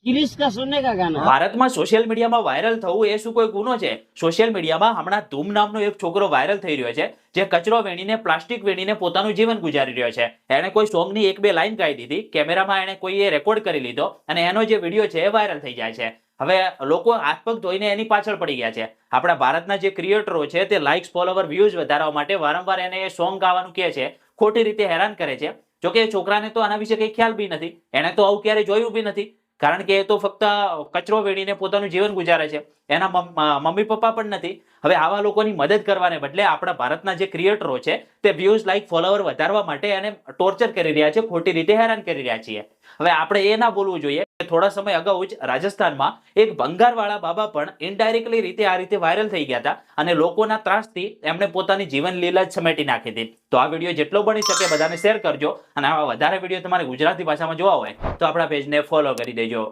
क्रिश का सुनने का गाना। ભારતમાં સોશિયલ મીડિયામાં વાયરલ થવું એ શું કોઈ ગુનો છે? સોશિયલ મીડિયામાં હમણાં ધૂમ નામનો એક છોકરો વાયરલ થઈ રહ્યો છે, જે કચરો વેણીને પ્લાસ્ટિક વેણીને પોતાનું જીવન ગુજારી રહ્યો છે. એણે કોઈ સોંગની એક બે લાઈન ગાઈ દીધી, કેમેરામાં એણે કોઈએ રેકોર્ડ કરી લીધો અને એનો જે વિડીયો છે એ વાયરલ થઈ જાય છે. હવે લોકો હાથ પગ ધોઈને એની પાછળ પડી ગયા છે. આપણા ભારતના જે ક્રિએટરો છે તે લાઇક્સ, ફોલોવર, વ્યૂઝ વધારવા માટે વારંવાર એને એ સોંગ ગાવાનું કહે છે, ખોટી રીતે હેરાન કરે છે. જોકે એ છોકરાને તો આના વિશે કંઈ ખ્યાલ બી નથી, એને તો આવું ક્યારે જોયું બી નથી, કારણ કે એ તો ફક્ત કચરો વેણીને પોતાનું જીવન ગુજારે છે. એના મમ્મી પપ્પા પણ નથી. હવે આવા લોકોની મદદ કરવાને બદલે આપણા ભારતના જે ક્રિએટરો છે તે વ્યૂઝ, લાઇક, ફોલોવર વધારવા માટે એને ટોર્ચર કરી રહ્યા છે, ખોટી રીતે હેરાન કરી રહ્યા છીએ. હવે આપણે એ ના બોલવું જોઈએ. થોડા સમય અગાઉ જ રાજસ્થાનમાં એક ભંગારવાળા બાબા પણ ઇનડાયરેક્ટલી રીતે આ રીતે વાયરલ થઈ ગયા હતા અને લોકોના ત્રાસથી એમણે પોતાની જીવન લીલા જ સમેટી નાખી હતી. તો આ વિડીયો જેટલો બની શકે બધાને શેર કરજો અને આવા વધારે વિડીયો તમારે ગુજરાતી ભાષામાં જોવા હોય તો આપણા પેજને ફોલો કરી દેજો.